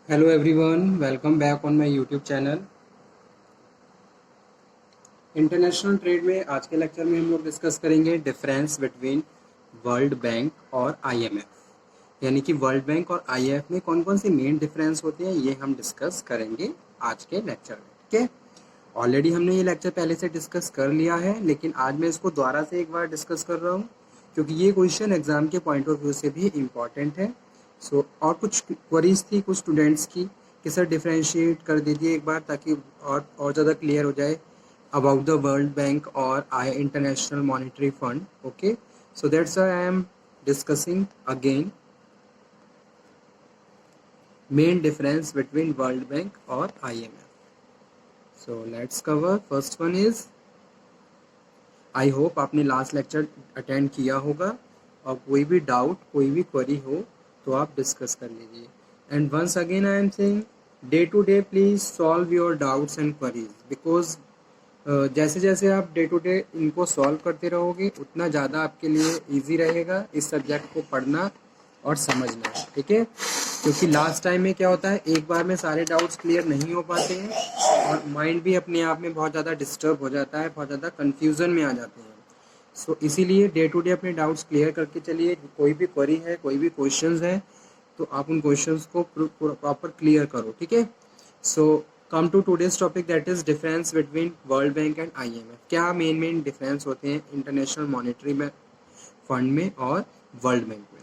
Hello everyone, welcome back on my YouTube channel. International trade में आज के lecture में हम लोग डिस्कस करेंगे डिफरेंस बिटवीन वर्ल्ड बैंक और आईएमएफ। यानी कि वर्ल्ड बैंक और आईएमएफ में कौन कौन से मेन डिफरेंस होते हैं, ये हम डिस्कस करेंगे आज के लेक्चर में। ठीक है, ऑलरेडी हमने ये लेक्चर पहले से डिस्कस कर लिया है, लेकिन आज मैं इसको दोबारा से एक बार डिस्कस कर रहा हूँ क्योंकि ये क्वेश्चन एग्जाम के पॉइंट ऑफ व्यू से भी इम्पॉर्टेंट है। और कुछ क्वरीज थी कुछ स्टूडेंट्स की कि सर डिफरेंशिएट कर दीजिए एक बार ताकि और ज़्यादा क्लियर हो जाए अबाउट द वर्ल्ड बैंक और आई International Monetary Fund. Okay, so that's I am discussing again main difference between World Bank और IMF. So let's cover first one is, I hope आपने लास्ट लेक्चर अटेंड किया होगा और कोई भी doubt कोई भी क्वेरी हो तो आप डिस्कस कर लीजिए। And once again I am saying day to day please solve your doubts and queries because जैसे जैसे आप डे टू डे इनको सॉल्व करते रहोगे उतना ज़्यादा आपके लिए इजी रहेगा इस सब्जेक्ट को पढ़ना और समझना। ठीक है, क्योंकि लास्ट टाइम में क्या होता है, एक बार में सारे डाउट्स क्लियर नहीं हो पाते हैं और माइंड भी अपने आप में बहुत ज़्यादा डिस्टर्ब हो जाता है, बहुत ज़्यादा कन्फ्यूज़न में आ जाते हैं। सो इसीलिए डे टू डे अपने डाउट्स क्लियर करके चलिए। कोई भी क्वेरी है, कोई भी क्वेश्चंस है तो आप उन क्वेश्चंस को प्रॉपर क्लियर करो। ठीक है, so come to today's topic that is difference between World Bank and IMF. क्या मेन डिफरेंस होते हैं इंटरनेशनल मॉनेटरी में फंड में और वर्ल्ड बैंक में।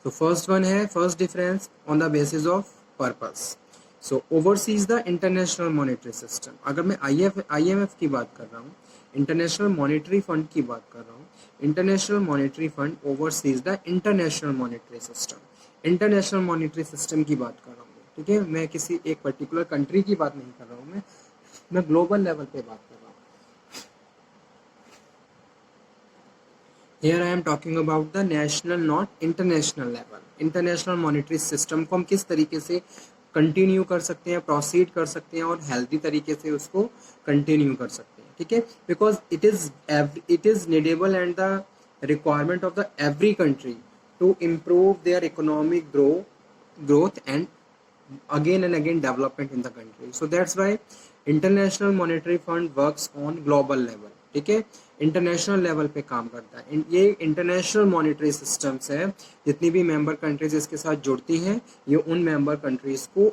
तो फर्स्ट वन है, first difference on the basis of purpose. So overseas the international monetary system. अगर मैं आईएमएफ की बात कर रहा हूँ, इंटरनेशनल मॉनेटरी फंड की बात कर रहा हूँ, international Monetary fund overseas the international monetary system. International monetary system की बात कर रहा हूँ। ठीक है, मैं किसी एक पर्टिकुलर कंट्री की बात नहीं कर रहा हूँ, मैं ग्लोबल लेवल पे बात कर रहा हूँ। Here I am talking about the national not international level. International monetary system को हम किस तरीके से कंटिन्यू कर सकते हैं, प्रोसीड कर सकते हैं और हेल्दी तरीके से उसको कंटिन्यू कर सकते हैं। ठीक है, because it is needable and the requirement of the every country to improve their economic growth and again development in the country. So that's why international monetary fund works on global level. ठीक है, international level पे काम करता है। ये international monetary systems है, जितनी भी मेंबर कंट्रीज इसके साथ जुड़ती हैं ये उन मेंबर कंट्रीज को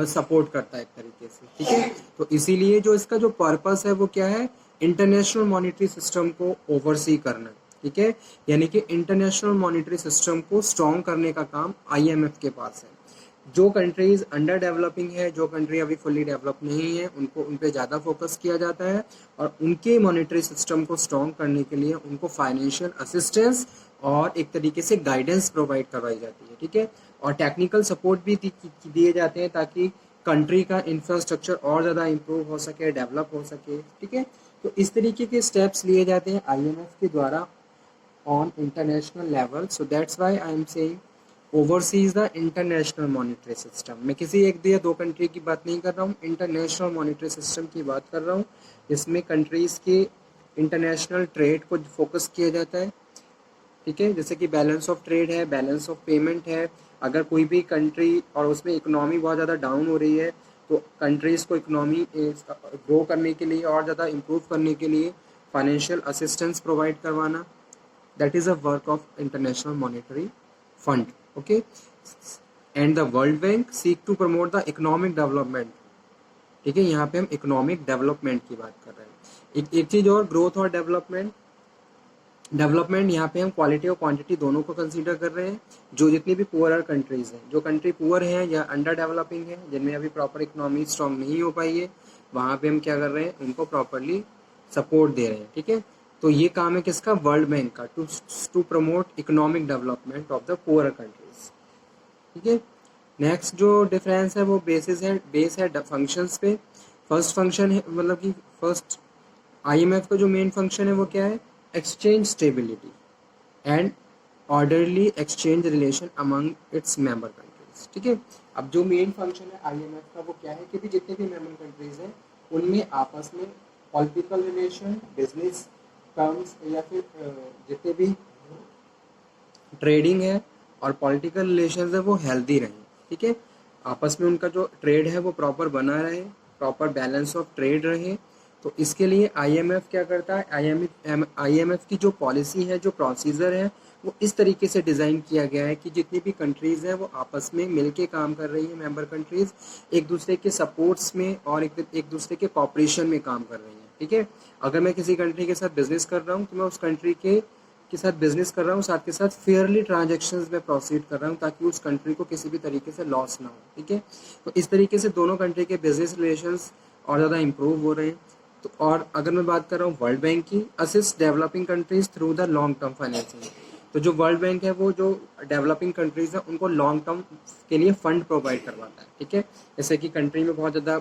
सपोर्ट करता है एक तरीके से। ठीक है, तो इसीलिए जो इसका जो पर्पस है वो क्या है, इंटरनेशनल मॉनेटरी सिस्टम को ओवरसी करना। ठीक है, यानी कि इंटरनेशनल मॉनेटरी सिस्टम को स्ट्रॉन्ग करने का काम आईएमएफ के पास है। जो कंट्रीज अंडर डेवलपिंग है, जो कंट्री अभी फुल्ली डेवलप नहीं है, उनको उन पे ज़्यादा फोकस किया जाता है और उनके मॉनेटरी सिस्टम को स्ट्रॉन्ग करने के लिए उनको फाइनेंशियल असिस्टेंस और एक तरीके से गाइडेंस प्रोवाइड करवाई जाती है। ठीक है, और टेक्निकल सपोर्ट भी दिए जाते हैं ताकि कंट्री का इंफ्रास्ट्रक्चर और ज़्यादा इम्प्रूव हो सके, डेवलप हो सके। ठीक है, तो इस तरीके के स्टेप्स लिए जाते हैं आईएमएफ के द्वारा on international level. So that's why I am saying oversees the international monetary system. मैं किसी एक या दो कंट्री की बात नहीं कर रहा हूँ, इंटरनेशनल मॉनेटरी सिस्टम की बात कर रहा हूँ, जिसमें कंट्रीज के इंटरनेशनल ट्रेड को फोकस किया जाता है। ठीक है, जैसे कि बैलेंस ऑफ ट्रेड है, बैलेंस ऑफ पेमेंट है। अगर कोई भी कंट्री और उसमें इकोनॉमी बहुत ज़्यादा डाउन हो रही है तो कंट्रीज़ को इकोनॉमी ग्रो करने के लिए और ज़्यादा इम्प्रूव करने के लिए फाइनेंशियल असिस्टेंस प्रोवाइड करवाना, that is a work of international monetary fund. Okay, and the world bank seek to promote the economic development. ठीक है, यहाँ पे हम इकोनॉमिक डेवलपमेंट की बात कर रहे हैं। एक चीज और, ग्रोथ और डेवलपमेंट यहाँ पे हम क्वालिटी और क्वांटिटी दोनों को कंसीडर कर रहे हैं। जो जितनी भी पुअर कंट्रीज हैं, जो कंट्री पुअर हैं या अंडर डेवलपिंग है, जिनमें अभी प्रॉपर इकोनॉमी स्ट्रॉन्ग नहीं हो पाई है, वहाँ पे हम क्या कर रहे हैं, उनको प्रॉपरली सपोर्ट दे रहे हैं। ठीक है, तो ये काम है किसका, वर्ल्ड बैंक का, to promote economic development of the poor countries. ठीक है, नेक्स्ट जो डिफरेंस है वो बेस है फंक्शंस पे। फर्स्ट फंक्शन है, मतलब कि फर्स्ट आईएमएफ का जो मेन फंक्शन है वो क्या है, exchange stability and orderly exchange relation among its member countries. ठीक है, अब जो मेन फंक्शन है आईएमएफ का वो क्या है कि भी जितने भी मेंबर कंट्रीज हैं उनमें आपस में पॉलिटिकल रिलेशन, बिजनेस टर्म्स या फिर जितने भी ट्रेडिंग है और पॉलिटिकल रिलेशन है वो हेल्दी रहें। ठीक है, आपस में उनका जो ट्रेड है वो प्रॉपर बना रहे, प्रॉपर बैलेंस ऑफ ट्रेड रहे। तो इसके लिए आईएमएफ क्या करता है, आईएमएफ की जो पॉलिसी है, जो प्रोसीजर है, वो इस तरीके से डिज़ाइन किया गया है कि जितनी भी कंट्रीज़ हैं वो आपस में मिलके काम कर रही है, मेंबर कंट्रीज़ एक दूसरे के सपोर्ट्स में और एक दूसरे के कॉपरेशन में काम कर रही हैं। ठीक है, अगर मैं किसी कंट्री के साथ बिजनेस कर रहा हूँ तो मैं उस कंट्री के साथ बिजनेस कर रहा हूँ, साथ के साथ फेयरली ट्रांजेक्शन्स में प्रोसीड कर रहा हूँ ताकि उस कंट्री को किसी भी तरीके से लॉस ना हो। ठीक है, तो इस तरीके से दोनों कंट्री के बिजनेस रिलेशंस और ज़्यादा इम्प्रूव हो रहे हैं। तो और अगर मैं बात कर रहा हूँ वर्ल्ड बैंक की, assist developing countries through the long term financing. तो जो वर्ल्ड बैंक है वो जो डेवलपिंग कंट्रीज हैं उनको लॉन्ग टर्म के लिए फंड प्रोवाइड करवाता है। ठीक है, जैसे कि कंट्री में बहुत ज़्यादा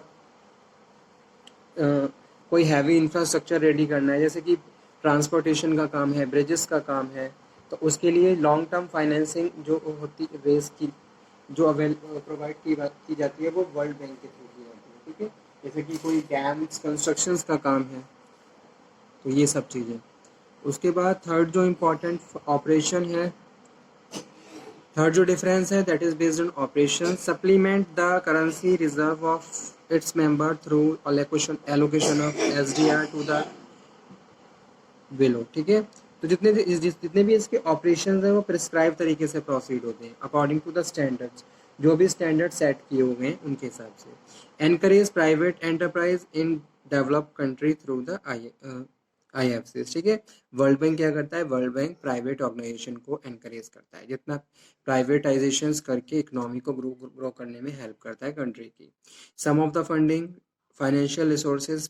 कोई हैवी इंफ्रास्ट्रक्चर रेडी करना है, जैसे कि ट्रांसपोर्टेशन का काम है, ब्रिजेस का काम है, तो उसके लिए लॉन्ग टर्म फाइनेंसिंग जो होती रेस की जो प्रोवाइड की जाती है वो वर्ल्ड बैंक के थ्रू की जाती है। ठीक है, जैसे कि कोई डैम्स कंस्ट्रक्शंस का काम है, तो ये सब चीज़ें। उसके बाद थर्ड जो इम्पोर्टेंट ऑपरेशन है, थर्ड जो डिफरेंस है that is based on operation supplement the currency reserve of its member through allocation of SDR to the below. ठीक है, तो जितने भी इसके ऑपरेशन हैं वो प्रिस्क्राइब तरीके से प्रोसीड होते हैं अकॉर्डिंग टू द स्टैंडर्ड्स, जो भी स्टैंडर्ड सेट किए हुए हैं उनके हिसाब से। Encourage private enterprise in develop country through the IFC। ठीक है, वर्ल्ड बैंक क्या करता है, वर्ल्ड बैंक प्राइवेट ऑर्गेनाइजेशन को एनकरेज करता है, जितना प्राइवेटाइजेशन करके इकोनॉमी को ग्रो करने में हेल्प करता है कंट्री की। Some of the funding financial resources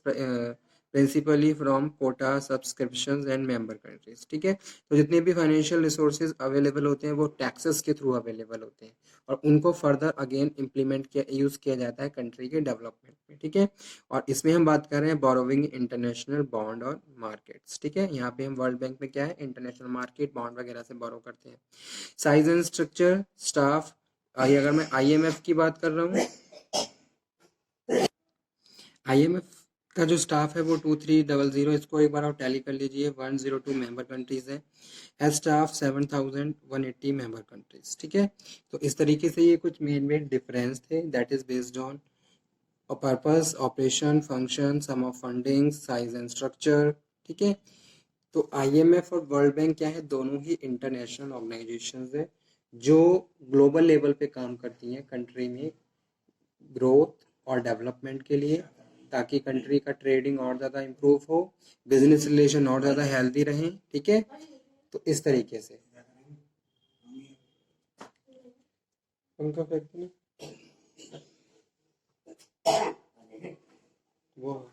principally from quota subscription and member countries. ठीक है, तो जितने भी फाइनेंशियल रिसोर्सेज अवेलेबल होते हैं वो टैक्सेस के थ्रू अवेलेबल होते हैं और उनको फर्दर अगेन इम्प्लीमेंट किया यूज़ किया जाता है कंट्री के डेवलपमेंट में। ठीक है, और इसमें हम बात कर रहे हैं बोरोविंग इंटरनेशनल बॉन्ड और मार्केट्स। ठीक है, यहाँ पे हम वर्ल्ड बैंक में क्या है, इंटरनेशनल मार्केट बॉन्ड वगैरह से बोरो करते हैं। साइज एंड स्ट्रक्चर स्टाफ, अगर मैं IMF की बात कर रहा हूँ, IMF का जो स्टाफ है वो 2300, इसको एक बार आप टैली कर लीजिए, 102 मेंबर कंट्रीज है, हैज स्टाफ 7180 मेंबर कंट्रीज। ठीक है, तो इस तरीके से ये कुछ मेन डिफरेंस थे that is based on purpose, operation, function, sum of funding, size and structure. ठीक है, तो IMF और वर्ल्ड बैंक क्या है, दोनों ही इंटरनेशनल ऑर्गेनाइजेशंस है जो ग्लोबल लेवल पे काम करती हैं कंट्री में ग्रोथ और डेवलपमेंट के लिए, ताकि कंट्री का ट्रेडिंग और ज़्यादा इम्प्रूव हो, बिजनेस रिलेशन और ज़्यादा हेल्दी रहें। ठीक है, तो इस तरीके से उनका फैक्ट नहीं वो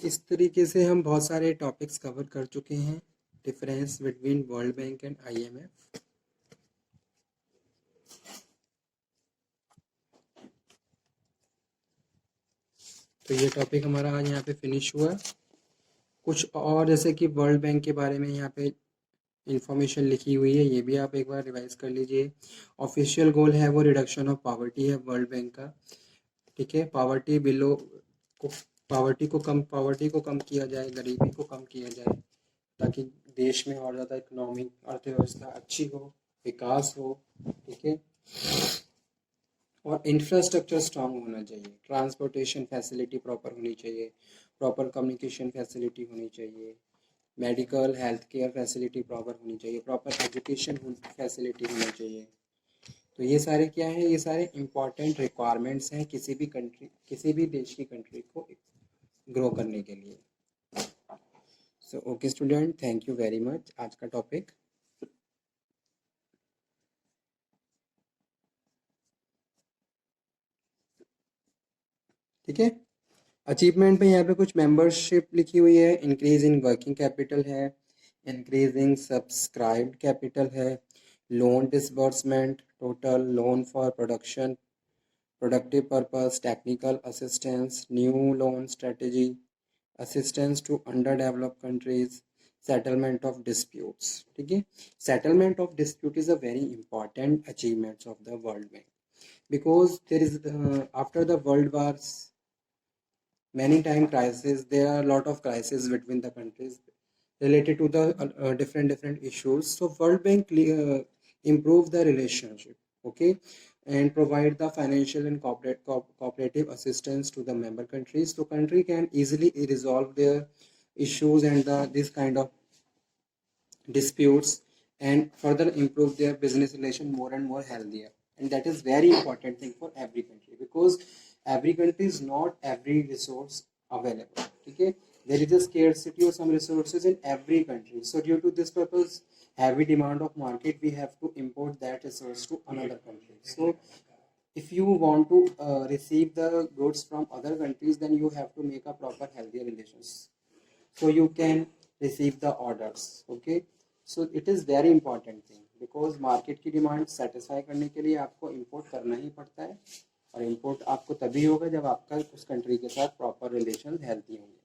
इस तरीके से हम बहुत सारे टॉपिक्स कवर कर चुके हैं, difference between World Bank and IMF। तो ये टॉपिक हमारा आज यहाँ पे फिनिश हुआ। कुछ और जैसे कि वर्ल्ड बैंक के बारे में यहाँ पे इंफॉर्मेशन लिखी हुई है, ये भी आप एक बार रिवाइज कर लीजिए। ऑफिशियल गोल है वो रिडक्शन ऑफ पॉवर्टी है वर्ल्ड बैंक का। ठीक है, को पावर्टी को कम किया जाए, गरीबी को कम किया जाए, ताकि देश में और ज़्यादा इकोनॉमिक अर्थव्यवस्था अच्छी हो, विकास हो। ठीक है, और इंफ्रास्ट्रक्चर स्ट्रांग होना चाहिए, ट्रांसपोर्टेशन फैसिलिटी प्रॉपर होनी चाहिए, प्रॉपर कम्युनिकेशन फैसिलिटी होनी चाहिए, medical health care facility proper होनी चाहिए, प्रॉपर एजुकेशन फैसिलिटी होनी चाहिए। तो ये सारे क्या है, ये सारे इम्पॉर्टेंट रिक्वायरमेंट्स हैं किसी भी देश की कंट्री को ग्रो करने के लिए। So okay student, thank you very much. आज का टॉपिक ठीक है। अचीवमेंट में यहाँ पे कुछ मेंबरशिप लिखी हुई है, इंक्रीज इन वर्किंग कैपिटल है, इंक्रीजिंग सब्सक्राइब्ड कैपिटल है, loan disbursement, total loan for production productive purpose, technical assistance, new loan strategy, assistance to underdeveloped countries, settlement of disputes. ठीक है, settlement of dispute is a very important achievement of the World Bank, because there is after the world wars, many time crisis, there are a lot of crises between the countries related to the different issues. So World Bank improve the relationship, okay, and provide the financial and cooperative assistance to the member countries, so country can easily resolve their issues and this kind of disputes, and further improve their business relation more and more healthier. And that is very important thing for every country, because every country is not every resource available. Okay, there is a scarcity of some resources in every country, so due to this purpose, heavy demand of market, we have to import that resource to another country. So if you want to receive the goods from other countries, then you have to make a proper healthy relations, so you can receive the orders. Okay, so it is very important thing, because market की demand satisfy करने के लिए आपको import करना ही पड़ता है, और import आपको तभी होगा जब आपका उस कंट्री के साथ प्रॉपर रिलेशन हेल्थी होंगे.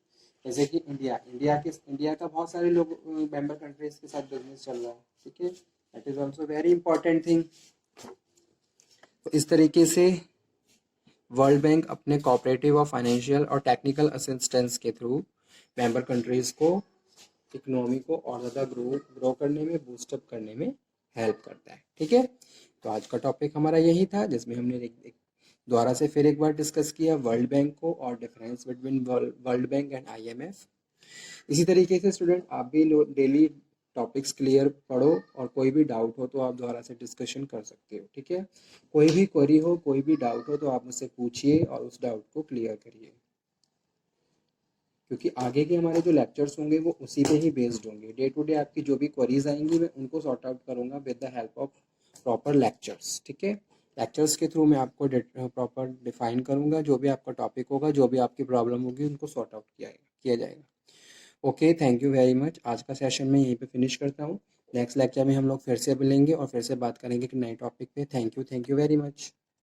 जैसे कि इंडिया का बहुत सारे लोग मेंबर कंट्रीज के साथ बिजनेस चल रहा है. ठीक है, that is also very important thing. तो इस तरीके से वर्ल्ड बैंक अपने कोऑपरेटिव और फाइनेंशियल और टेक्निकल असिस्टेंस के थ्रू मेंबर कंट्रीज को इकोनॉमी को और ज़्यादा ग्रो करने में, बूस्टअप करने में हेल्प करता है. ठीक है, तो आज का टॉपिक हमारा यही था, जिसमें हमने दोबारा से फिर एक बार डिस्कस किया वर्ल्ड बैंक को और difference between World Bank and IMF. इसी तरीके से स्टूडेंट आप भी डेली टॉपिक्स क्लियर पढ़ो, और कोई भी डाउट हो तो आप दोबारा से डिस्कशन कर सकते हो. ठीक है, कोई भी क्वेरी हो, कोई भी डाउट हो तो आप मुझसे पूछिए और उस डाउट को क्लियर करिए, क्योंकि आगे के हमारे जो लेक्चर्स होंगे वो उसी पे ही बेस्ड होंगे. डे टू डे आपकी जो भी क्वेरीज आएंगी मैं उनको सॉर्ट आउट करूँगा with the help of proper lectures. ठीक है, लेक्चर्स के थ्रू मैं आपको प्रॉपर डिफाइन करूँगा, जो भी आपका टॉपिक होगा, जो भी आपकी प्रॉब्लम होगी, उनको सॉर्ट आउट किया जाएगा. Okay, thank you very much. आज का सेशन मैं यहीं पे फिनिश करता हूँ. नेक्स्ट लेक्चर में हम लोग फिर से मिलेंगे और फिर से बात करेंगे कि नए टॉपिक पे. Thank you very much.